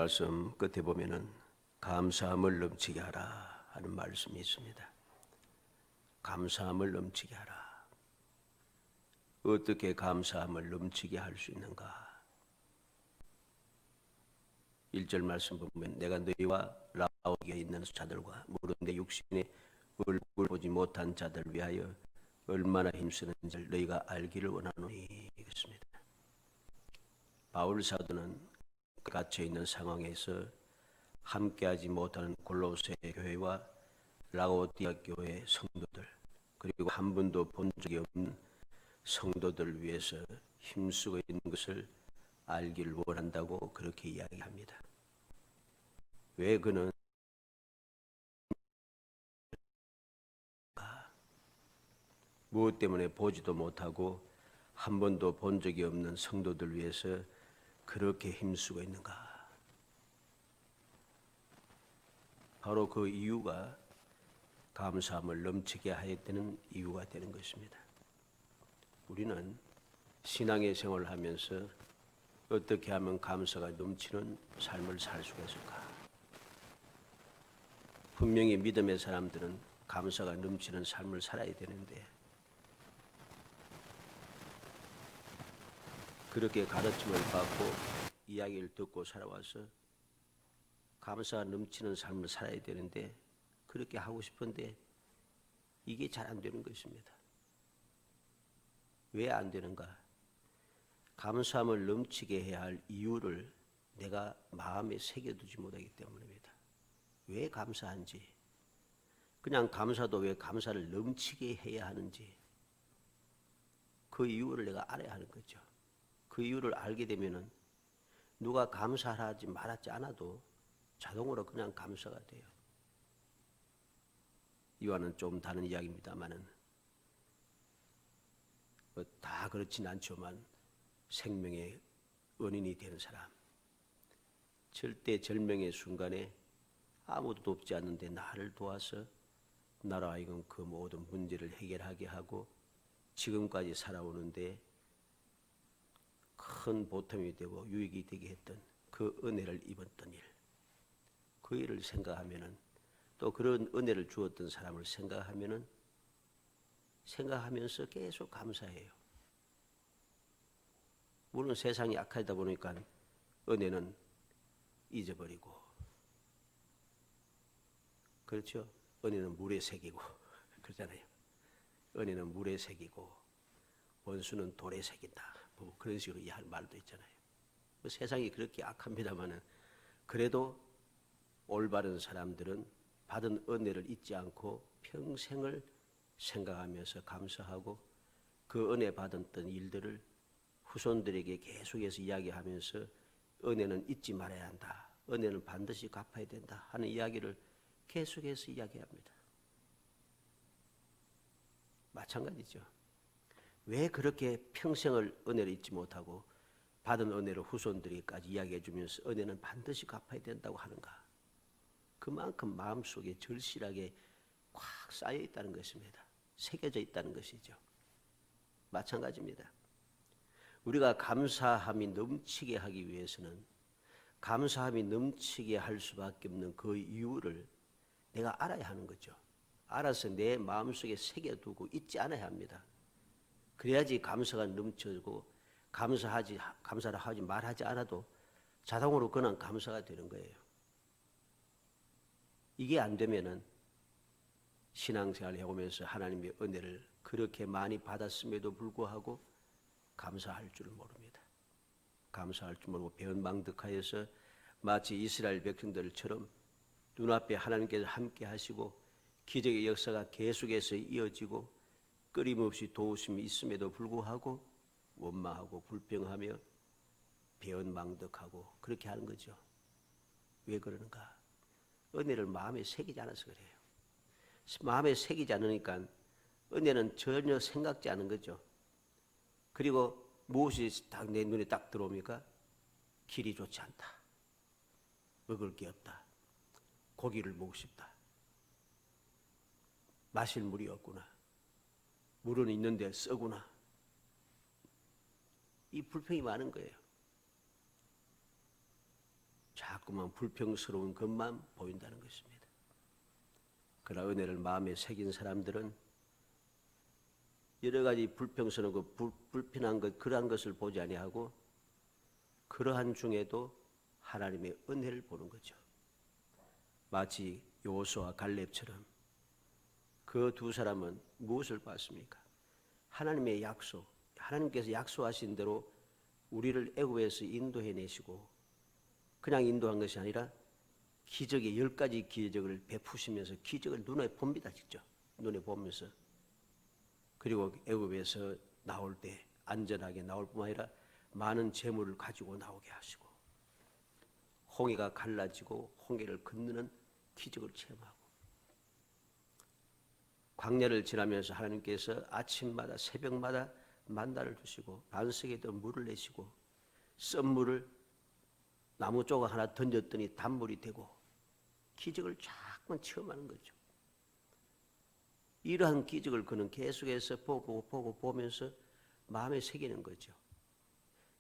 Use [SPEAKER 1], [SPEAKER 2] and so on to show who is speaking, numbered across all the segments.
[SPEAKER 1] 말씀 끝에 보면은 감사함을 넘치게 하라 하는 말씀이 있습니다. 감사함을 넘치게 하라. 어떻게 감사함을 넘치게 할 수 있는가? 1절 말씀 보면 내가 너희와 라오디게에 있는 자들과 무릇 내 육신의 얼굴 보지 못한 자들 위하여 얼마나 힘쓰는지 너희가 알기를 원하노니. 이것입니다. 바울 사도는 갇혀 있는 상황에서 함께하지 못하는 골로새 교회와 라오디아 교회 성도들, 그리고 한 번도 본 적이 없는 성도들을 위해서 힘쓰고 있는 것을 알기를 원한다고 그렇게 이야기합니다. 왜 그는 무엇 때문에 보지도 못하고 한 번도 본 적이 없는 성도들 위해서 그렇게 힘쓰고 있는가? 바로 그 이유가 감사함을 넘치게 하였다는 이유가 되는 것입니다. 우리는 신앙의 생활을 하면서 어떻게 하면 감사가 넘치는 삶을 살 수가 있을까? 분명히 믿음의 사람들은 감사가 넘치는 삶을 살아야 되는데 그렇게 가르침을 받고 이야기를 듣고 살아와서 감사가 넘치는 삶을 살아야 되는데 그렇게 하고 싶은데 이게 잘 안 되는 것입니다. 왜 안 되는가? 감사함을 넘치게 해야 할 이유를 내가 마음에 새겨두지 못하기 때문입니다. 왜 감사한지, 그냥 감사도 왜 감사를 넘치게 해야 하는지 그 이유를 내가 알아야 하는 거죠. 그 이유를 알게 되면은 누가 감사하지 말았지 않아도 자동으로 그냥 감사가 돼요. 이와는 좀 다른 이야기입니다만은 다 그렇진 않지만 생명의 원인이 되는 사람, 절대절명의 순간에 아무도 돕지 않는데 나를 도와서 나로 하여금 그 모든 문제를 해결하게 하고 지금까지 살아오는데 큰 보탬이 되고 유익이 되게 했던 그 은혜를 입었던 일, 그 일을 생각하면은 또 그런 은혜를 주었던 사람을 생각하면서 계속 감사해요. 물론 세상이 악하다 보니까 은혜는 잊어버리고, 그렇죠? 은혜는 물에 새기고 그러잖아요. 은혜는 물에 새기고 원수는 돌에 새긴다. 뭐 그런 식으로 이해할 말도 있잖아요. 뭐 세상이 그렇게 악합니다만은 그래도 올바른 사람들은 받은 은혜를 잊지 않고 평생을 생각하면서 감사하고 그 은혜 받았던 일들을 후손들에게 계속해서 이야기하면서 은혜는 잊지 말아야 한다. 은혜는 반드시 갚아야 된다 하는 이야기를 계속해서 이야기합니다. 마찬가지죠. 왜 그렇게 평생을 은혜를 잊지 못하고 받은 은혜를 후손들에게까지 이야기해 주면서 은혜는 반드시 갚아야 된다고 하는가? 그만큼 마음속에 절실하게 꽉 쌓여 있다는 것입니다. 새겨져 있다는 것이죠. 마찬가지입니다. 우리가 감사함이 넘치게 하기 위해서는 감사함이 넘치게 할 수밖에 없는 그 이유를 내가 알아야 하는 거죠. 알아서 내 마음속에 새겨두고 잊지 않아야 합니다. 그래야지 감사가 넘쳐지고 감사를 하지 말하지 않아도 자동으로 그냥 감사가 되는 거예요. 이게 안 되면은 신앙생활을 해오면서 하나님의 은혜를 그렇게 많이 받았음에도 불구하고 감사할 줄 모릅니다. 감사할 줄 모르고 배은망덕하여서 마치 이스라엘 백성들처럼 눈앞에 하나님께서 함께 하시고 기적의 역사가 계속해서 이어지고 끊임없이 도우심이 있음에도 불구하고 원망하고 불평하며 배은망덕하고 그렇게 하는 거죠. 왜 그러는가? 은혜를 마음에 새기지 않아서 그래요. 마음에 새기지 않으니까 은혜는 전혀 생각지 않은 거죠. 그리고 무엇이 딱 내 눈에 딱 들어옵니까? 길이 좋지 않다. 먹을 게 없다. 고기를 먹고 싶다. 마실 물이 없구나. 물은 있는데 썩구나. 이 불평이 많은 거예요. 자꾸만 불평스러운 것만 보인다는 것입니다. 그러나 은혜를 마음에 새긴 사람들은 여러 가지 불평스러운 것, 불편한 것, 그러한 것을 보지 아니하고 그러한 중에도 하나님의 은혜를 보는 거죠. 마치 여호수아와 갈렙처럼 그 두 사람은 무엇을 봤습니까? 하나님의 약속, 하나님께서 약속하신 대로 우리를 애굽에서 인도해내시고 그냥 인도한 것이 아니라 기적의 10가지 기적을 베푸시면서 기적을 눈에 봅니다. 직접 눈에 보면서. 그리고 애굽에서 나올 때 안전하게 나올 뿐만 아니라 많은 재물을 가지고 나오게 하시고 홍해가 갈라지고 홍해를 건너는 기적을 체험하고 광야를 지나면서 하나님께서 아침마다 새벽마다 만나를 주시고 반석에도 물을 내시고 썬물을 나무 조각 하나 던졌더니 단물이 되고 기적을 자꾸 체험하는 거죠. 이러한 기적을 그는 계속해서 보고 보면서 마음에 새기는 거죠.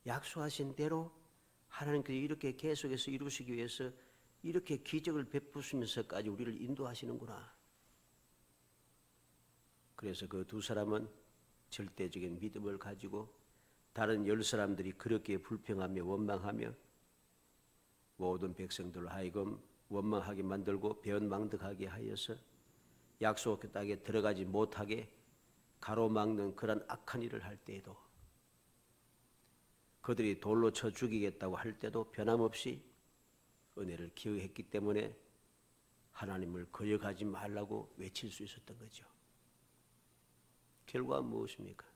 [SPEAKER 1] 약속하신 대로 하나님께서 이렇게 계속해서 이루시기 위해서 이렇게 기적을 베푸시면서까지 우리를 인도하시는구나. 그래서 그 두 사람은 절대적인 믿음을 가지고 다른 10사람들이 그렇게 불평하며 원망하며 모든 백성들을 하여금 원망하게 만들고 배은망덕하게 하여서 약속 땅에 들어가지 못하게 가로막는 그런 악한 일을 할 때에도 그들이 돌로 쳐 죽이겠다고 할 때도 변함없이 은혜를 기억했기 때문에 하나님을 거역하지 말라고 외칠 수 있었던 거죠. 결과는 무엇입니까?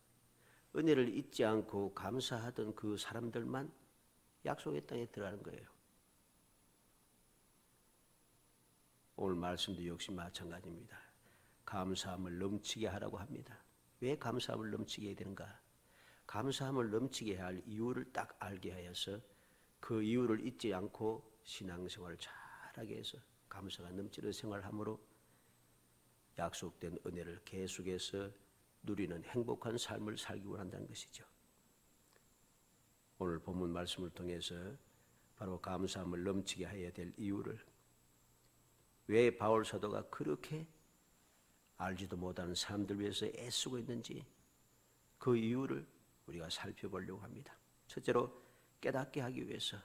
[SPEAKER 1] 은혜를 잊지 않고 감사하던 그 사람들만 약속의 땅에 들어가는 거예요. 오늘 말씀도 역시 마찬가지입니다. 감사함을 넘치게 하라고 합니다. 왜 감사함을 넘치게 해야 되는가? 감사함을 넘치게 할 이유를 딱 알게 하여서 그 이유를 잊지 않고 신앙생활을 잘하게 해서 감사가 넘치는 생활함으로 약속된 은혜를 계속해서 누리는 행복한 삶을 살기 원한다는 것이죠. 오늘 본문 말씀을 통해서 바로 감사함을 넘치게 해야 될 이유를 왜 바울 사도가 그렇게 알지도 못하는 사람들 위해서 애쓰고 있는지 그 이유를 우리가 살펴보려고 합니다. 첫째로 깨닫게 하기 위해서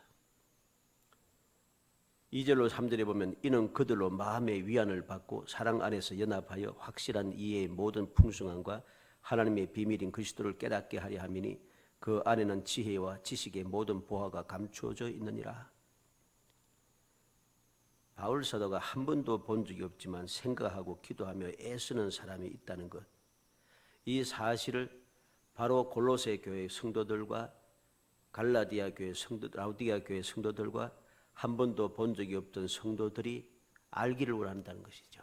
[SPEAKER 1] 2절로 3절에 보면 이는 그들로 마음의 위안을 받고 사랑 안에서 연합하여 확실한 이해의 모든 풍성함과 하나님의 비밀인 그리스도를 깨닫게 하려 함이니 그 안에는 지혜와 지식의 모든 보화가 감추어져 있느니라. 바울 사도가 한 번도 본 적이 없지만 생각하고 기도하며 애쓰는 사람이 있다는 것, 이 사실을 바로 골로새 교회 성도들과 갈라디아 교회 라우디게아 교회 성도들과 한 번도 본 적이 없던 성도들이 알기를 원한다는 것이죠.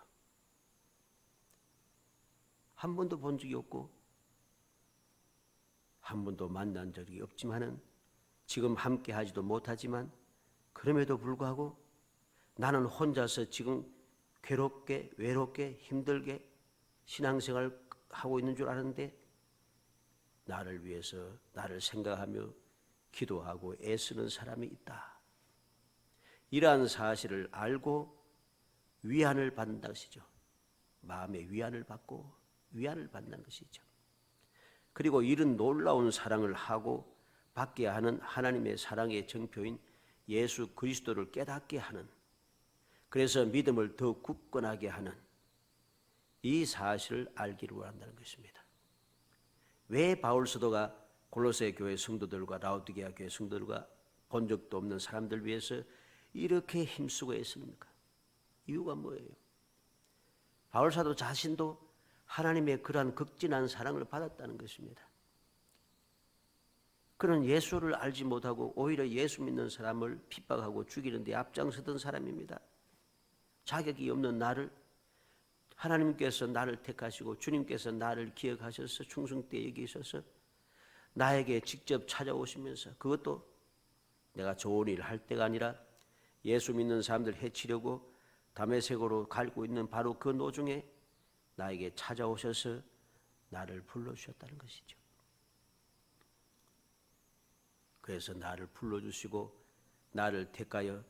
[SPEAKER 1] 한 번도 본 적이 없고 한 번도 만난 적이 없지만은 지금 함께 하지도 못하지만 그럼에도 불구하고 나는 혼자서 지금 괴롭게 외롭게 힘들게 신앙생활 하고 있는 줄 아는데 나를 위해서 나를 생각하며 기도하고 애쓰는 사람이 있다. 이러한 사실을 알고 위안을 받는다는 것이죠. 마음의 위안을 받고 위안을 받는 것이죠. 그리고 이런 놀라운 사랑을 하고 받게 하는 하나님의 사랑의 정표인 예수 그리스도를 깨닫게 하는, 그래서 믿음을 더 굳건하게 하는 이 사실을 알기를 원한다는 것입니다. 왜 바울 사도가 골로새 교회 성도들과 라우디게아 교회 성도들과 본 적도 없는 사람들 위해서 이렇게 힘쓰고 애씁니까? 이유가 뭐예요? 바울 사도 자신도 하나님의 그러한 극진한 사랑을 받았다는 것입니다. 그는 예수를 알지 못하고 오히려 예수 믿는 사람을 핍박하고 죽이는 데 앞장서던 사람입니다. 자격이 없는 나를 하나님께서 나를 택하시고 주님께서 나를 기억하셔서 충성되게 여기셔서 나에게 직접 찾아오시면서, 그것도 내가 좋은 일을 할 때가 아니라 예수 믿는 사람들 해치려고 다메섹으로 갈고 있는 바로 그 노중에 나에게 찾아오셔서 나를 불러주셨다는 것이죠. 그래서 나를 불러주시고 나를 택하여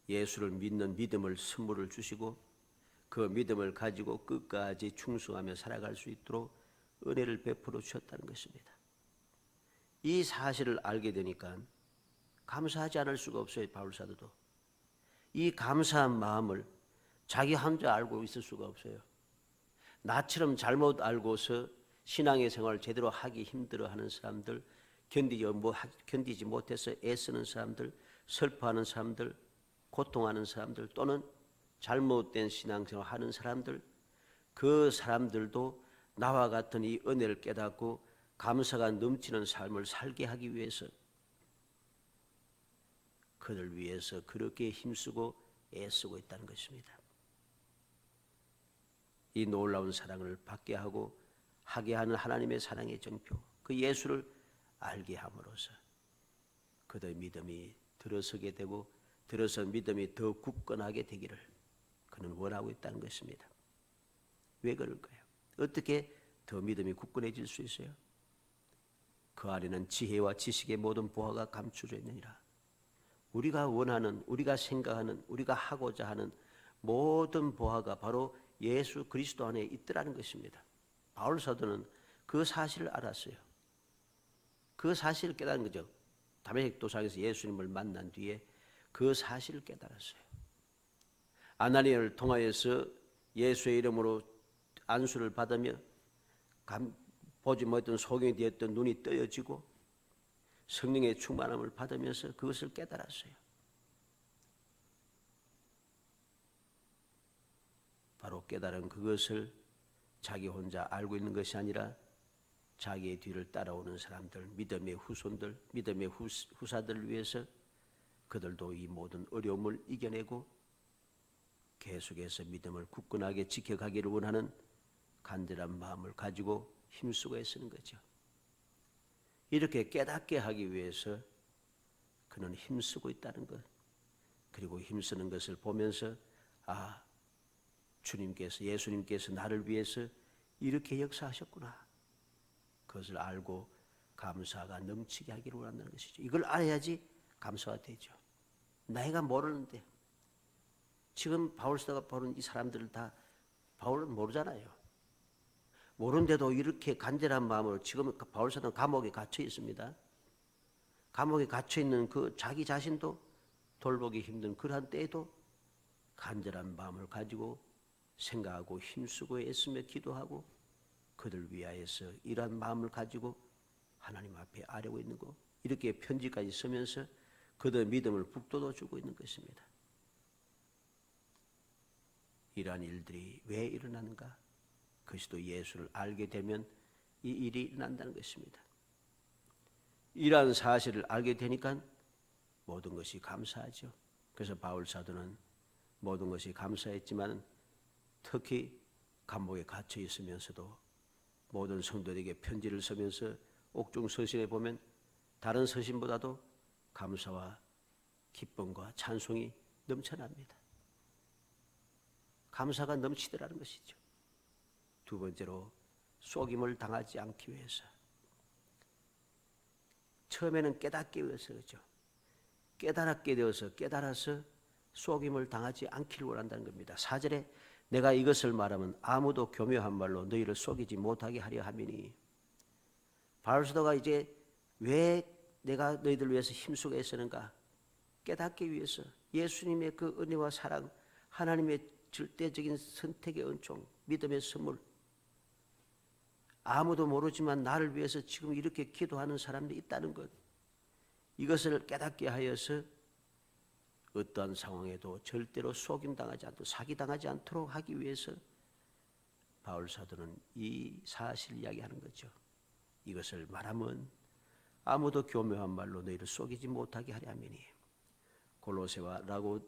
[SPEAKER 1] 예수를 믿는 믿음을 선물을 주시고 그 믿음을 가지고 끝까지 충성하며 살아갈 수 있도록 은혜를 베풀어 주셨다는 것입니다. 이 사실을 알게 되니까 감사하지 않을 수가 없어요. 바울사도도 이 감사한 마음을 자기 혼자 알고 있을 수가 없어요. 나처럼 잘못 알고서 신앙의 생활을 제대로 하기 힘들어하는 사람들, 견디지 못해서 애쓰는 사람들, 슬퍼하는 사람들, 고통하는 사람들, 또는 잘못된 신앙생활을 하는 사람들, 그 사람들도 나와 같은 이 은혜를 깨닫고 감사가 넘치는 삶을 살게 하기 위해서 그들 위해서 그렇게 힘쓰고 애쓰고 있다는 것입니다. 이 놀라운 사랑을 받게 하고 하게 하는 하나님의 사랑의 정표, 그 예수를 알게 함으로써 그들의 믿음이 들어서게 되고 들어선 믿음이 더 굳건하게 되기를 그는 원하고 있다는 것입니다. 왜 그럴까요? 어떻게 더 믿음이 굳건해질 수 있어요? 그 안에는 지혜와 지식의 모든 보화가 감추져 있느니라. 우리가 원하는, 우리가 생각하는, 우리가 하고자 하는 모든 보화가 바로 예수 그리스도 안에 있더라는 것입니다. 바울 사도는 그 사실을 알았어요. 그 사실을 깨달은 거죠. 다메섹 도상에서 예수님을 만난 뒤에 그 사실을 깨달았어요. 아나니아를 통하여서 예수의 이름으로 안수를 받으며 보지 못했던 소경이 되었던 눈이 떠여지고 성령의 충만함을 받으면서 그것을 깨달았어요. 바로 깨달은 그것을 자기 혼자 알고 있는 것이 아니라 자기의 뒤를 따라오는 사람들, 믿음의 후손들, 믿음의 후사들을 위해서 그들도 이 모든 어려움을 이겨내고 계속해서 믿음을 굳건하게 지켜가기를 원하는 간절한 마음을 가지고 힘쓰고 애쓰는 거죠. 이렇게 깨닫게 하기 위해서 그는 힘쓰고 있다는 것, 그리고 힘쓰는 것을 보면서 주님께서, 예수님께서 나를 위해서 이렇게 역사하셨구나, 그것을 알고 감사가 넘치게 하기를 원한다는 것이죠. 이걸 알아야지 감사가 되죠. 나이가 모르는데, 지금 바울사도가 보는 이 사람들을 다 바울은 모르잖아요. 모르는데도 이렇게 간절한 마음으로, 지금 바울사도는 감옥에 갇혀 있습니다. 감옥에 갇혀 있는 그 자기 자신도 돌보기 힘든 그러한 때에도 간절한 마음을 가지고 생각하고 힘쓰고 애쓰며 기도하고 그들 위하여서 이러한 마음을 가지고 하나님 앞에 아뢰고 있는 거, 이렇게 편지까지 쓰면서 그들 믿음을 북돋워 주고 있는 것입니다. 이러한 일들이 왜 일어나는가? 그리스도 예수를 알게 되면 이 일이 일어난다는 것입니다. 이러한 사실을 알게 되니까 모든 것이 감사하죠. 그래서 바울 사도는 모든 것이 감사했지만 특히 감옥에 갇혀 있으면서도 모든 성도들에게 편지를 쓰면서 옥중 서신에 보면 다른 서신보다도 감사와 기쁨과 찬송이 넘쳐납니다. 감사가 넘치더라는 것이죠. 두 번째로 속임을 당하지 않기 위해서. 처음에는 깨닫기 위해서 그렇죠. 깨달았게 되어서 깨달아서 속임을 당하지 않기를 원한다는 겁니다. 4절에 내가 이것을 말하면 아무도 교묘한 말로 너희를 속이지 못하게 하려 함이니. 바울 사도가 이제 왜 내가 너희들 위해서 힘쓰고 애쓰는가? 깨닫기 위해서 예수님의 그 은혜와 사랑, 하나님의 절대적인 선택의 은총, 믿음의 선물, 아무도 모르지만 나를 위해서 지금 이렇게 기도하는 사람들이 있다는 것, 이것을 깨닫게 하여서 어떠한 상황에도 절대로 속임당하지 않도록, 사기당하지 않도록 하기 위해서 바울 사도는 이 사실을 이야기하는 거죠. 이것을 말하면 아무도 교묘한 말로 너희를 속이지 못하게 하려 함이니. 골로새와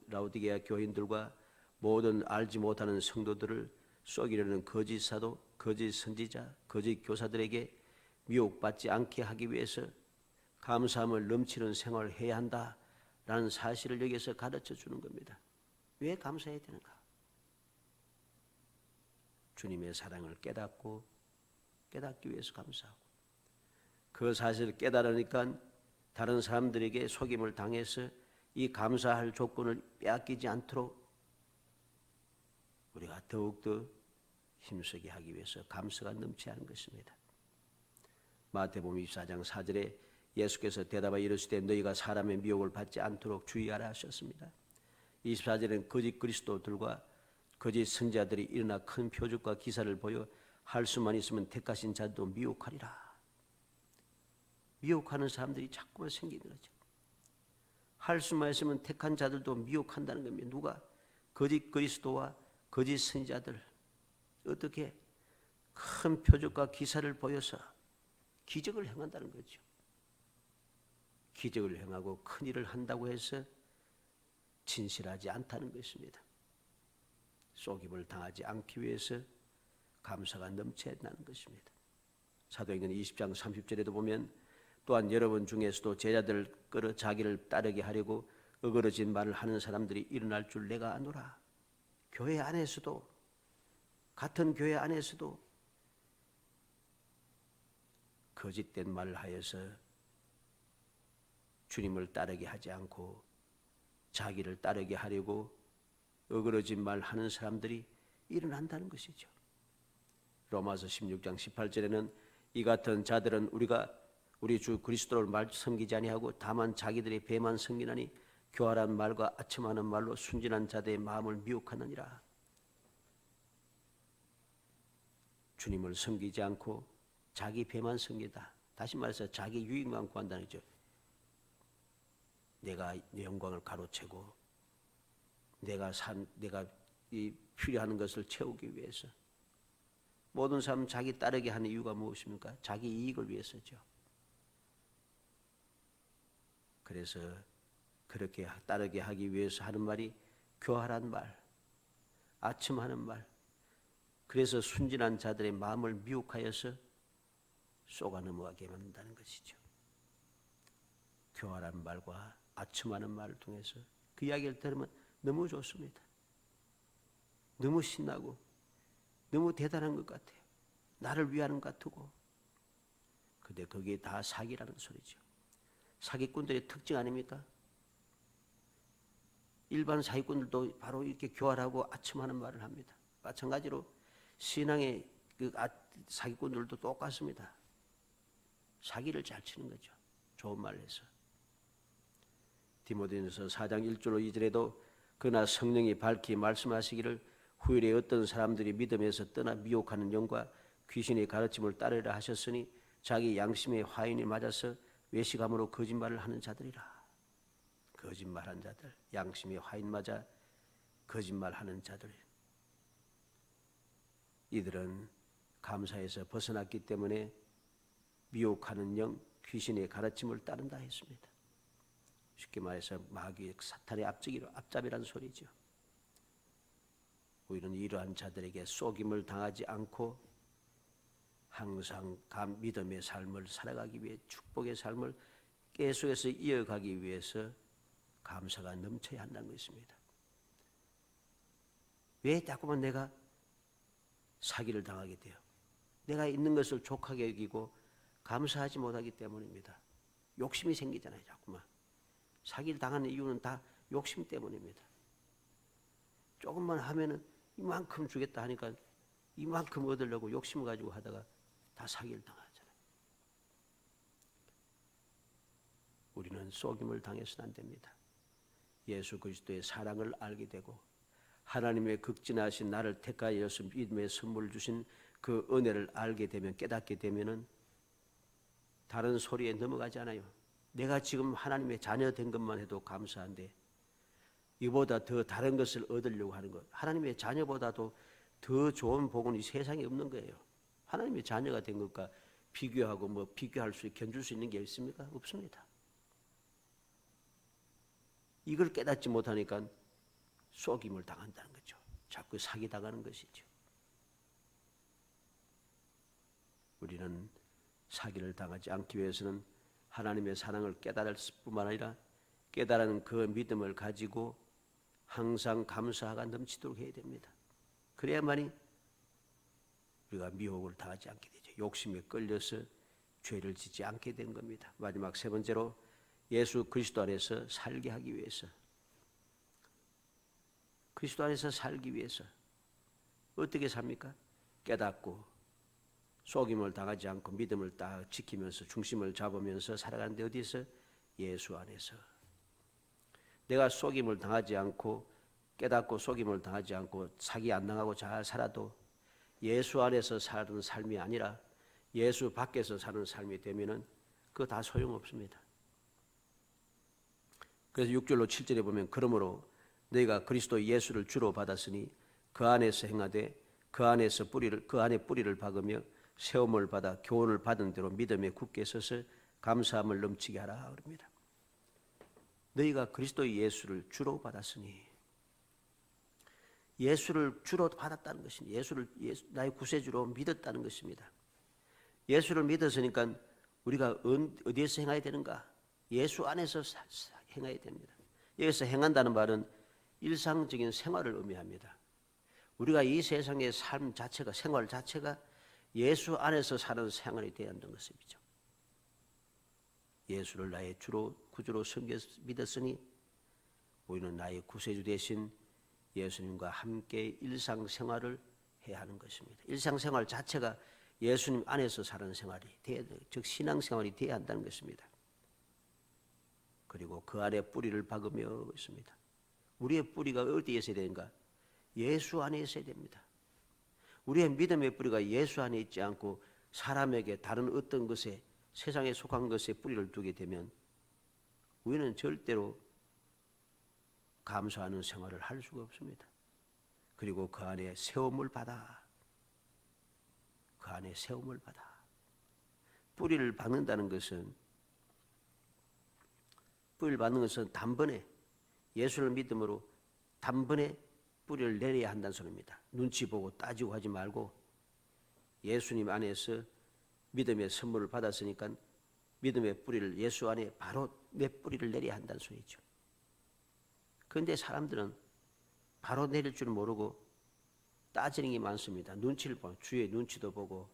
[SPEAKER 1] 라우디게아 교인들과 모든 알지 못하는 성도들을 속이려는 거짓 사도, 거짓 선지자, 거짓 교사들에게 미혹받지 않게 하기 위해서 감사함을 넘치는 생활을 해야 한다라는 사실을 여기서 가르쳐 주는 겁니다. 왜 감사해야 되는가? 주님의 사랑을 깨닫기 위해서 감사하고, 그 사실을 깨달으니까 다른 사람들에게 속임을 당해서 이 감사할 조건을 빼앗기지 않도록 우리가 더욱더 힘쓰게 하기 위해서 감사가 넘쳐야 하는 것입니다. 마태복음 24장 4절에 예수께서 대답하여 이르시되 너희가 사람의 미혹을 받지 않도록 주의하라 하셨습니다. 24절에는 거짓 그리스도들과 거짓 선지자들이 일어나 큰 표적과 기사를 보여 할 수만 있으면 택하신 자도 미혹하리라. 미혹하는 사람들이 자꾸만 생기는 거죠. 할 수만 있으면 택한 자들도 미혹한다는 겁니다. 누가? 거짓 그리스도와 거짓 선지자들. 어떻게? 큰 표적과 기사를 보여서 기적을 행한다는 거죠. 기적을 행하고 큰 일을 한다고 해서 진실하지 않다는 것입니다. 속임을 당하지 않기 위해서 감사가 넘쳐야 한다는 것입니다. 사도행전 20장 30절에도 보면 또한 여러분 중에서도 제자들을 끌어 자기를 따르게 하려고 어그러진 말을 하는 사람들이 일어날 줄 내가 아노라. 교회 안에서도, 같은 교회 안에서도 거짓된 말을 하여서 주님을 따르게 하지 않고 자기를 따르게 하려고 어그러진 말 하는 사람들이 일어난다는 것이죠. 로마서 16장 18절에는 이 같은 자들은 우리 주 그리스도를 섬기지 아니하고 다만 자기들의 배만 섬기나니 교활한 말과 아첨하는 말로 순진한 자들의 마음을 미혹하느니라. 주님을 섬기지 않고 자기 배만 섬기다. 다시 말해서 자기 유익만 구한다는 거죠. 내가 영광을 가로채고 내가 이 필요한 것을 채우기 위해서. 모든 사람은 자기 따르게 하는 이유가 무엇입니까? 자기 이익을 위해서죠. 그래서 그렇게 따르게 하기 위해서 하는 말이 교활한 말, 아첨하는 말. 그래서 순진한 자들의 마음을 미혹하여서 쏘가 넘어가게 만든다는 것이죠. 교활한 말과 아첨하는 말을 통해서 그 이야기를 들으면 너무 좋습니다. 너무 신나고 너무 대단한 것 같아요. 나를 위하는 것 같고. 근데 그게 다 사기라는 소리죠. 사기꾼들의 특징 아닙니까? 일반 사기꾼들도 바로 이렇게 교활하고 아첨하는 말을 합니다. 마찬가지로 신앙의 사기꾼들도 똑같습니다. 사기를 잘 치는 거죠. 좋은 말을 해서. 디모데전서 4장 1절로 2절에도 그러나 성령이 밝히 말씀하시기를 후일에 어떤 사람들이 믿음에서 떠나 미혹하는 영과 귀신의 가르침을 따르라 하셨으니 자기 양심의 화인이 맞아서 외식함으로 거짓말을 하는 자들이라. 거짓말한 자들, 양심의 화인 맞아 거짓말하는 자들. 이들은 감사에서 벗어났기 때문에 미혹하는 영, 귀신의 가르침을 따른다 했습니다. 쉽게 말해서 마귀의 사탄의 앞잡이라는 소리죠. 우리는 이러한 자들에게 속임을 당하지 않고 항상 믿음의 삶을 살아가기 위해 축복의 삶을 계속해서 이어가기 위해서 감사가 넘쳐야 한다는 것입니다. 왜 자꾸만 내가 사기를 당하게 돼요? 내가 있는 것을 족하게 여기고 감사하지 못하기 때문입니다. 욕심이 생기잖아요. 자꾸만. 사기를 당하는 이유는 다 욕심 때문입니다. 조금만 하면은 이만큼 주겠다 하니까 이만큼 얻으려고 욕심을 가지고 하다가 다 사기를 당하잖아요. 우리는 속임을 당해서는 안 됩니다. 예수 그리스도의 사랑을 알게 되고 하나님의 극진하신 나를 택하여서 믿음의 선물을 주신 그 은혜를 알게 되면, 깨닫게 되면은 다른 소리에 넘어가지 않아요. 내가 지금 하나님의 자녀 된 것만 해도 감사한데 이보다 더 다른 것을 얻으려고 하는 것, 하나님의 자녀보다도 더 좋은 복은 이 세상에 없는 거예요. 하나님의 자녀가 된 것과 비교하고 비교할 수, 견줄 수 있는 게 있습니까? 없습니다. 이걸 깨닫지 못하니까 속임을 당한다는 거죠. 자꾸 사기당하는 것이죠. 우리는 사기를 당하지 않기 위해서는 하나님의 사랑을 깨달을 뿐만 아니라 깨달은 그 믿음을 가지고 항상 감사가 넘치도록 해야 됩니다. 그래야만이 우리가 미혹을 당하지 않게 되죠. 욕심에 끌려서 죄를 짓지 않게 된 겁니다. 마지막 세 번째로 예수 그리스도 안에서 살게 하기 위해서, 그리스도 안에서 살기 위해서 어떻게 삽니까? 깨닫고 속임을 당하지 않고 믿음을 딱 지키면서 중심을 잡으면서 살아가는데 어디서? 예수 안에서. 내가 속임을 당하지 않고 깨닫고 속임을 당하지 않고 사기 안 당하고 잘 살아도 예수 안에서 사는 삶이 아니라 예수 밖에서 사는 삶이 되면은 그거 다 소용없습니다. 그래서 6절로 7절에 보면 그러므로 너희가 그리스도 예수를 주로 받았으니 그 안에서 행하되 그 안에서 그 안에 뿌리를 박으며 세움을 받아 교훈을 받은 대로 믿음에 굳게 서서 감사함을 넘치게 하라 그럽니다. 너희가 그리스도 예수를 주로 받았으니, 예수를 주로 받았다는 것입니다. 예수를 나의 구세주로 믿었다는 것입니다. 예수를 믿었으니까 우리가 어디에서 행해야 되는가? 예수 안에서 행해야 됩니다. 여기서 행한다는 말은 일상적인 생활을 의미합니다. 우리가 이 세상의 삶 자체가, 생활 자체가 예수 안에서 사는 생활이 되어야 한다는 것이죠. 예수를 나의 주로 구주로 믿었으니 우리는 나의 구세주 되신 예수님과 함께 일상생활을 해야 하는 것입니다. 일상생활 자체가 예수님 안에서 사는 생활이 되어야, 즉 신앙생활이 되어야 한다는 것입니다. 그리고 그 안에 뿌리를 박으며 있습니다. 우리의 뿌리가 어디에 있어야 되는가? 예수 안에 있어야 됩니다. 우리의 믿음의 뿌리가 예수 안에 있지 않고 사람에게 다른 어떤 것에, 세상에 속한 것에 뿌리를 두게 되면 우리는 절대로 감사하는 생활을 할 수가 없습니다. 그리고 그 안에 세움을 받아, 그 안에 세움을 받아. 뿌리를 박는다는 것은, 뿌리를 받는 것은 단번에, 예수를 믿음으로 단번에 뿌리를 내려야 한다는 소리입니다. 눈치 보고 따지고 하지 말고 예수님 안에서 믿음의 선물을 받았으니까 믿음의 뿌리를, 예수 안에 바로 내 뿌리를 내려야 한다는 소리죠. 그런데 사람들은 바로 내릴 줄 모르고 따지는 게 많습니다. 눈치를 보고, 주위의 눈치도 보고,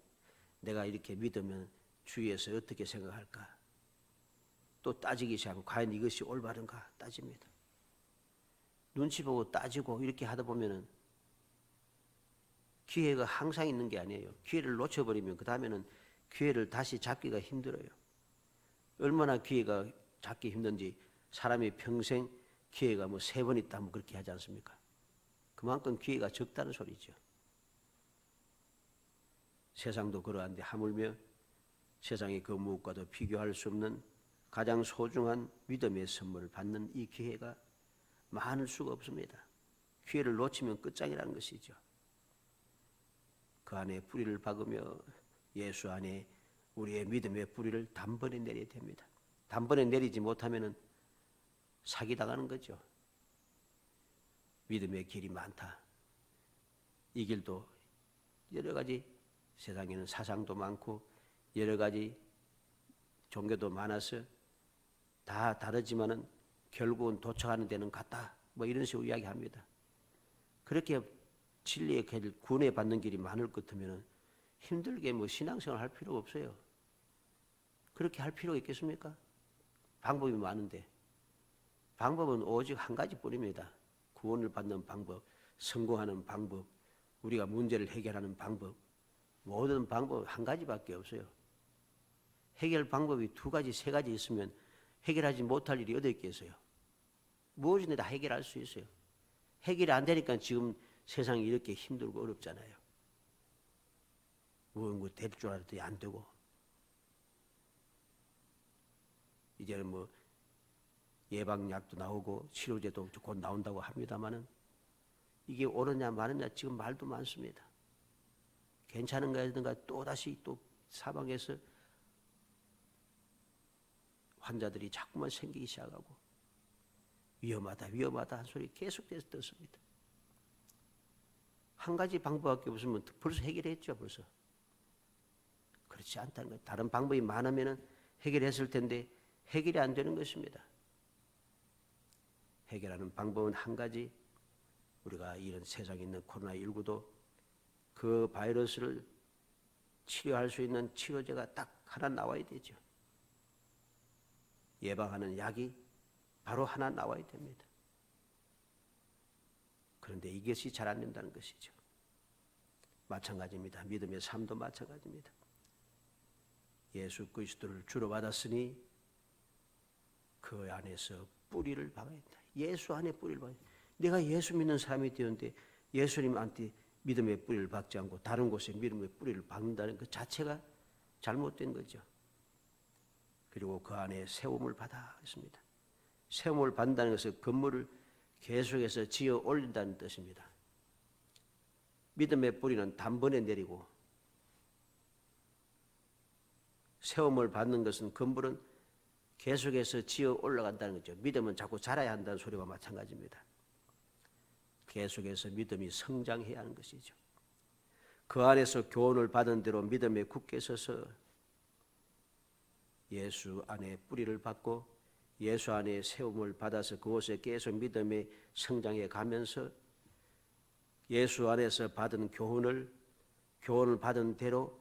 [SPEAKER 1] 내가 이렇게 믿으면 주위에서 어떻게 생각할까? 또 따지기 시작하고 과연 이것이 올바른가 따집니다. 눈치 보고 따지고 이렇게 하다 보면은 기회가 항상 있는 게 아니에요. 기회를 놓쳐버리면 그 다음에는 기회를 다시 잡기가 힘들어요. 얼마나 기회가 잡기 힘든지 사람이 평생 기회가 뭐 3번 있다 뭐 그렇게 하지 않습니까? 그만큼 기회가 적다는 소리죠. 세상도 그러한데 하물며 세상의 그 무엇과도 비교할 수 없는 가장 소중한 믿음의 선물을 받는 이 기회가 많을 수가 없습니다. 기회를 놓치면 끝장이라는 것이죠. 그 안에 뿌리를 박으며 예수 안에 우리의 믿음의 뿌리를 단번에 내려야 됩니다. 단번에 내리지 못하면 사기당하는 거죠. 믿음의 길이 많다. 이 길도 여러 가지, 세상에는 사상도 많고 여러 가지 종교도 많아서 다 다르지만은 결국은 도착하는 데는 같다. 뭐 이런 식으로 이야기합니다. 그렇게 진리의 길, 구원에 받는 길이 많을 것 같으면 힘들게 뭐 신앙생활 할 필요가 없어요. 그렇게 할 필요가 있겠습니까? 방법이 많은데 방법은 오직 한 가지뿐입니다. 구원을 받는 방법, 성공하는 방법, 우리가 문제를 해결하는 방법, 모든 방법 한 가지밖에 없어요. 해결 방법이 2가지, 3가지 있으면 해결하지 못할 일이 어디 있겠어요? 무엇이든 다 해결할 수 있어요. 해결이 안 되니까 지금 세상이 이렇게 힘들고 어렵잖아요. 뭐 될 줄 알았더니 안 되고, 이제는 뭐 예방약도 나오고 치료제도 곧 나온다고 합니다만은 이게 옳으냐 마느냐 지금 말도 많습니다. 괜찮은가 하든가 또다시 또 사방에서 환자들이 자꾸만 생기기 시작하고 위험하다 위험하다 한 소리 계속해서 듣습니다. 한 가지 방법밖에 없으면 벌써 해결했죠. 벌써. 그렇지 않다는 거예요. 다른 방법이 많으면 해결했을 텐데 해결이 안 되는 것입니다. 해결하는 방법은 한 가지, 우리가 이런 세상에 있는 코로나19도 그 바이러스를 치료할 수 있는 치료제가 딱 하나 나와야 되죠. 예방하는 약이 바로 하나 나와야 됩니다. 그런데 이것이 잘 안 된다는 것이죠. 마찬가지입니다. 믿음의 삶도 마찬가지입니다. 예수 그리스도를 주로 받았으니 그 안에서 뿌리를 박아야 된다. 예수 안에 뿌리를 박아야 된다. 내가 예수 믿는 사람이 되었는데 예수님한테 믿음의 뿌리를 박지 않고 다른 곳에 믿음의 뿌리를 박는다는 그 자체가 잘못된 거죠. 그리고 그 안에 세움을 받아 했습니다. 세움을 받는다는 것은 건물을 계속해서 지어 올린다는 뜻입니다. 믿음의 뿌리는 단번에 내리고 세움을 받는 것은 건물은 계속해서 지어 올라간다는 거죠. 믿음은 자꾸 자라야 한다는 소리와 마찬가지입니다. 계속해서 믿음이 성장해야 하는 것이죠. 그 안에서 교훈을 받은 대로 믿음에 굳게 서서 예수 안에 뿌리를 받고 예수 안에 세움을 받아서 그곳에 계속 믿음의 성장해 가면서 예수 안에서 받은 교훈을 받은 대로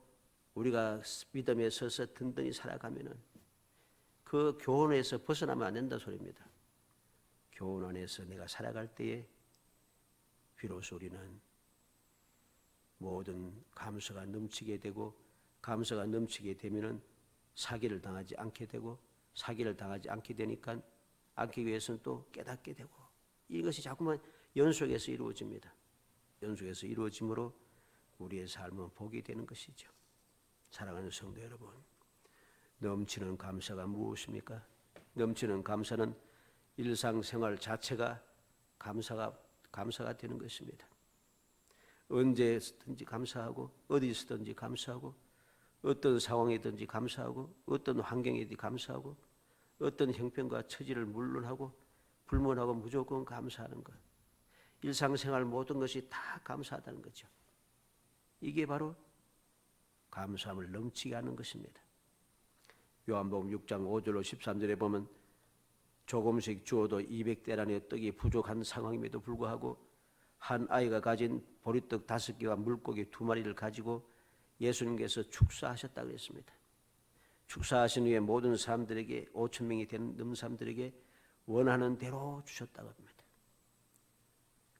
[SPEAKER 1] 우리가 믿음에 서서 든든히 살아가면은 그 교훈에서 벗어나면 안 된다 소리입니다. 교훈 안에서 내가 살아갈 때에 비로소 우리는 모든 감사가 넘치게 되고 감사가 넘치게 되면은 사기를 당하지 않게 되고 사기를 당하지 않게 되니까 않기 위해서는 또 깨닫게 되고 이것이 자꾸만 연속해서 이루어집니다. 연속해서 이루어짐으로 우리의 삶은 복이 되는 것이죠. 사랑하는 성도 여러분, 넘치는 감사가 무엇입니까? 넘치는 감사는 일상생활 자체가 감사가 되는 것입니다. 언제든지 감사하고 어디서든지 감사하고 어떤 상황이든지 감사하고 어떤 환경이든지 감사하고 어떤 형편과 처지를 물론하고 불문하고 무조건 감사하는 것. 일상생활 모든 것이 다 감사하다는 거죠. 이게 바로 감사함을 넘치게 하는 것입니다. 요한복음 6장 5절로 13절에 보면 조금씩 주어도 200대란의 떡이 부족한 상황임에도 불구하고 한 아이가 가진 보리떡 5개와 물고기 2마리를 가지고 예수님께서 축사하셨다고 그랬습니다. 축사하신 후에 모든 사람들에게 5,000명이 넘는 사람들에게 원하는 대로 주셨다고 합니다.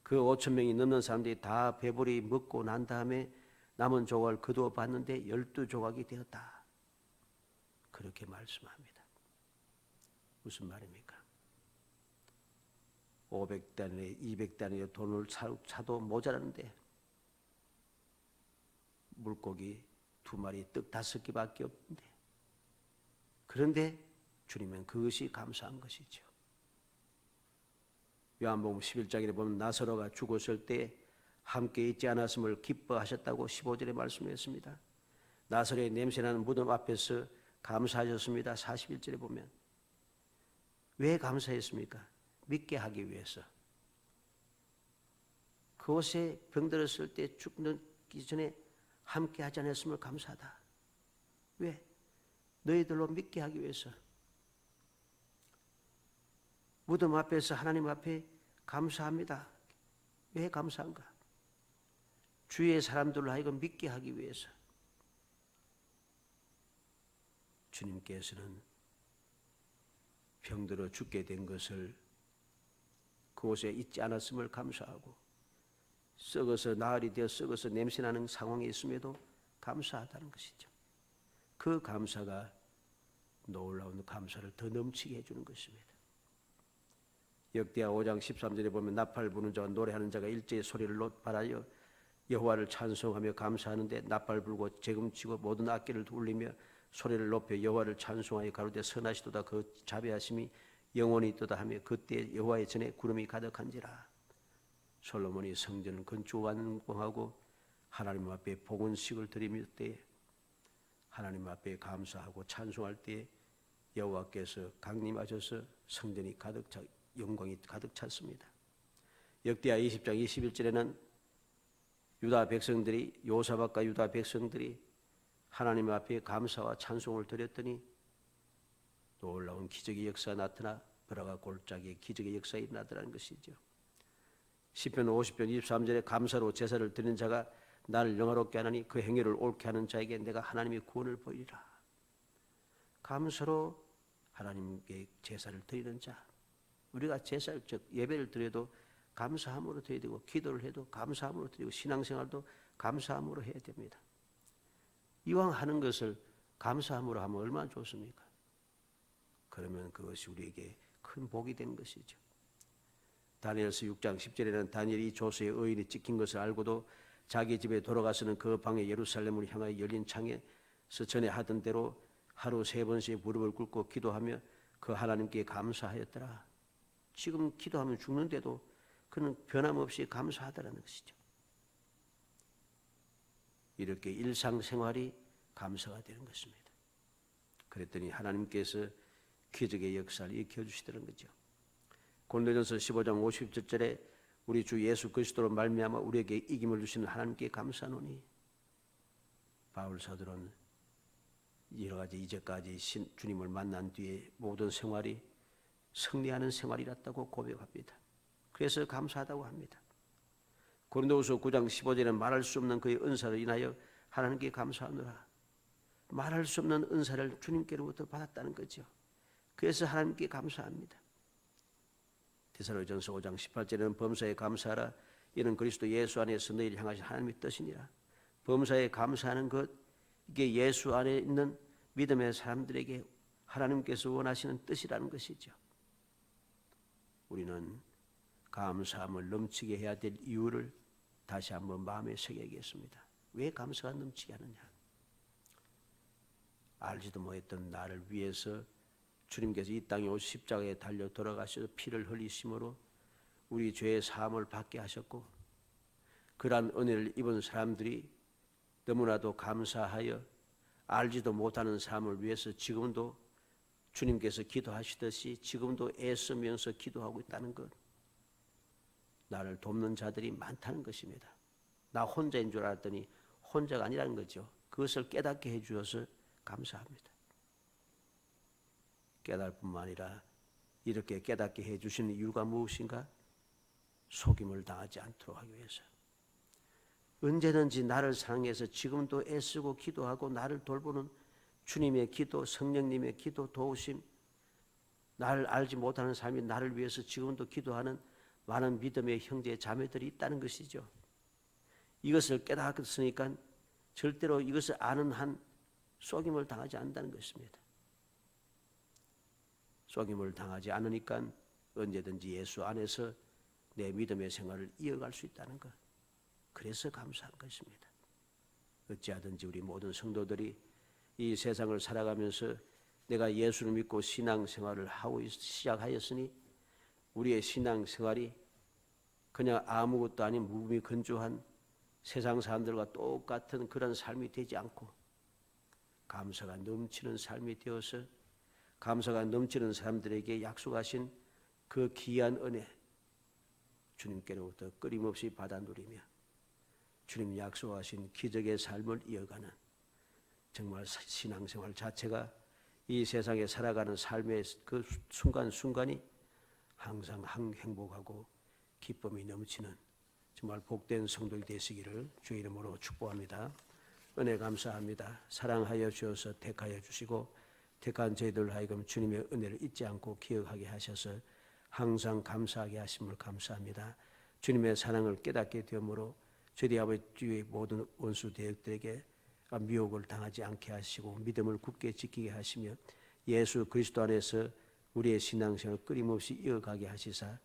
[SPEAKER 1] 그 5,000명이 넘는 사람들이 다 배불리 먹고 난 다음에 남은 조각을 거두어 봤는데 12조각이 되었다. 그렇게 말씀합니다. 무슨 말입니까? 500단에 200단의 돈을 사도 모자라는데 물고기 2마리 떡 5개밖에 없는데 그런데 주님은 그것이 감사한 것이죠. 요한복음 11장에 보면 나사로가 죽었을 때 함께 있지 않았음을 기뻐하셨다고 15절에 말씀했습니다. 나사로의 냄새나는 무덤 앞에서 감사하셨습니다. 41절에 보면 왜 감사했습니까? 믿게 하기 위해서. 그곳에 병들었을 때 죽기 전에 함께 하지 않았음을 감사하다. 왜? 너희들로 믿게 하기 위해서. 무덤 앞에서 하나님 앞에 감사합니다. 왜 감사한가? 주위의 사람들로 하여금 믿게 하기 위해서. 주님께서는 병들어 죽게 된 것을 그곳에 있지 않았음을 감사하고 썩어서 나흘이 되어 썩어서 냄새나는 상황에 있음에도 감사하다는 것이죠. 그 감사가 놀라운 감사를 더 넘치게 해주는 것입니다. 역대하 5장 13절에 보면 나팔 부는 자와 노래하는 자가 일제히 소리를 발하여 여호와를 찬송하며 감사하는데 나팔 불고 재금치고 모든 악기를 울리며 소리를 높여 여호와를 찬송하여 가로되 선하시도다 그 자비하심이 영원히 있도다 하며 그때 여호와의 전에 구름이 가득한지라. 솔로몬이 성전을 건축 완공하고 하나님 앞에 봉헌식을 드리며 때 하나님 앞에 감사하고 찬송할 때 여호와께서 강림하셔서 성전이 가득 차 영광이 가득 찼습니다. 역대하 20장 21절에는 유다 백성들이 요사박과 유다 백성들이 하나님 앞에 감사와 찬송을 드렸더니 놀라운 기적의 역사가 나타나 벼라가 골짜기에 기적의 역사가 일어나더라는 것이죠. 시편 50편 23절에 감사로 제사를 드리는 자가 나를 영화롭게 하나니 그 행위를 옳게 하는 자에게 내가 하나님의 구원을 보이리라. 감사로 하나님께 제사를 드리는 자. 우리가 제사를 즉 예배를 드려도 감사함으로 드려야 되고 기도를 해도 감사함으로 드리고 신앙생활도 감사함으로 해야 됩니다. 이왕 하는 것을 감사함으로 하면 얼마나 좋습니까? 그러면 그것이 우리에게 큰 복이 된 것이죠. 다니엘서 6장 10절에는 다니엘이 조서의 의인이 찍힌 것을 알고도 자기 집에 돌아가서는 그 방에 예루살렘을 향하여 열린 창에서 전에 하던 대로 하루 3번씩 무릎을 꿇고 기도하며 그 하나님께 감사하였더라. 지금 기도하면 죽는데도 그는 변함없이 감사하더라는 것이죠. 이렇게 일상생활이 감사가 되는 것입니다. 그랬더니 하나님께서 기적의 역사를 일으켜 주시더라는 거죠. 고린도전서 15장 50절에 우리 주 예수 그리스도로 말미암아 우리에게 이김을 주시는 하나님께 감사하노니, 바울 사도는 여러 가지 이제까지 주님을 만난 뒤에 모든 생활이 승리하는 생활이었다고 고백합니다. 그래서 감사하다고 합니다. 고린도후서 9장 15절에 말할 수 없는 그의 은사를 인하여 하나님께 감사하노라. 말할 수 없는 은사를 주님께로부터 받았다는 거죠. 그래서 하나님께 감사합니다. 데살로니가전서 5장 18절에는 범사에 감사하라. 이는 그리스도 예수 안에서 너희를 향하신 하나님의 뜻이니라. 범사에 감사하는 것, 이게 예수 안에 있는 믿음의 사람들에게 하나님께서 원하시는 뜻이라는 것이죠. 우리는 감사함을 넘치게 해야 될 이유를 다시 한번 마음에 새겨야겠습니다. 왜 감사가 넘치게 하느냐? 알지도 못했던 나를 위해서 주님께서 이 땅에 오셔 십자가에 달려 돌아가셔서 피를 흘리심으로 우리 죄의 사함을 받게 하셨고, 그러한 은혜를 입은 사람들이 너무나도 감사하여 알지도 못하는 사람을 위해서 지금도 주님께서 기도하시듯이 지금도 애쓰면서 기도하고 있다는 것, 나를 돕는 자들이 많다는 것입니다. 나 혼자인 줄 알았더니 혼자가 아니라는 거죠. 그것을 깨닫게 해주셔서 감사합니다. 깨달을 뿐만 아니라 이렇게 깨닫게 해주시는 이유가 무엇인가? 속임을 당하지 않도록 하기 위해서. 언제든지 나를 사랑해서 지금도 애쓰고 기도하고 나를 돌보는 주님의 기도, 성령님의 기도, 도우심, 나를 알지 못하는 사람이 나를 위해서 지금도 기도하는 많은 믿음의 형제 자매들이 있다는 것이죠. 이것을 깨닫았으니까 절대로 이것을 아는 한 속임을 당하지 않는다는 것입니다. 속임을 당하지 않으니까 언제든지 예수 안에서 내 믿음의 생활을 이어갈 수 있다는 것, 그래서 감사한 것입니다. 어찌하든지 우리 모든 성도들이 이 세상을 살아가면서 내가 예수를 믿고 신앙생활을 하고 시작하였으니 우리의 신앙생활이 그냥 아무것도 아닌 무미건조한 세상 사람들과 똑같은 그런 삶이 되지 않고 감사가 넘치는 삶이 되어서 감사가 넘치는 사람들에게 약속하신 그 귀한 은혜, 주님께로부터 끊임없이 받아 누리며 주님 약속하신 기적의 삶을 이어가는 정말 신앙생활 자체가 이 세상에 살아가는 삶의 그 순간순간이 항상 행복하고 기쁨이 넘치는 정말 복된 성도이 되시기를 주의 이름으로 축복합니다. 은혜 감사합니다. 사랑하여 주셔서 택하여 주시고 택한 저희들 하여금 주님의 은혜를 잊지 않고 기억하게 하셔서 항상 감사하게 하심을 감사합니다. 주님의 사랑을 깨닫게 되므로 저희 아버지의 모든 원수 대적들에게 미혹을 당하지 않게 하시고 믿음을 굳게 지키게 하시며 예수 그리스도 안에서 우리의 신앙생활을 끊임없이 이어가게 하시사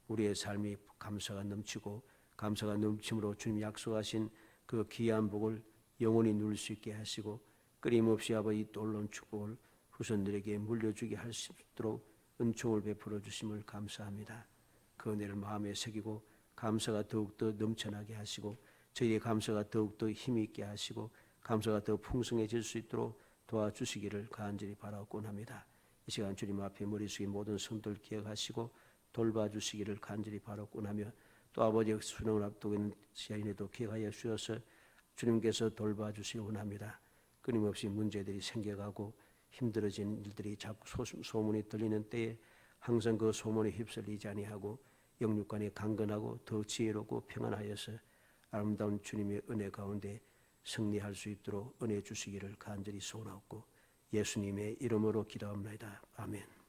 [SPEAKER 1] 우리의 삶이 감사가 넘치고 감사가 넘침으로 주님 약속하신 그 귀한 복을 영원히 누릴 수 있게 하시고 끊임없이 아버지 놀라운 축복을 후손들에게 물려주게 할 수 있도록 은총을 베풀어 주심을 감사합니다. 그 은혜를 마음에 새기고 감사가 더욱더 넘쳐나게 하시고 저희의 감사가 더욱더 힘있게 하시고 감사가 더 풍성해질 수 있도록 도와주시기를 간절히 바라곤 합니다. 이 시간 주님 앞에 머리 숙인 모든 성도를 기억하시고 돌봐주시기를 간절히 바라곤 하며 또 아버지의 수능을 앞두고 있는 시간에도 기억하여 주셔서 주님께서 돌봐주시기 원합니다. 끊임없이 문제들이 생겨가고 힘들어진 일들이 자꾸 소문이 들리는 때에 항상 그 소문에 휩쓸리지 아니하고 영육간에 강건하고 더 지혜롭고 평안하여서 아름다운 주님의 은혜 가운데 승리할 수 있도록 은혜 주시기를 간절히 소원하옵고 예수님의 이름으로 기도합니다. 아멘.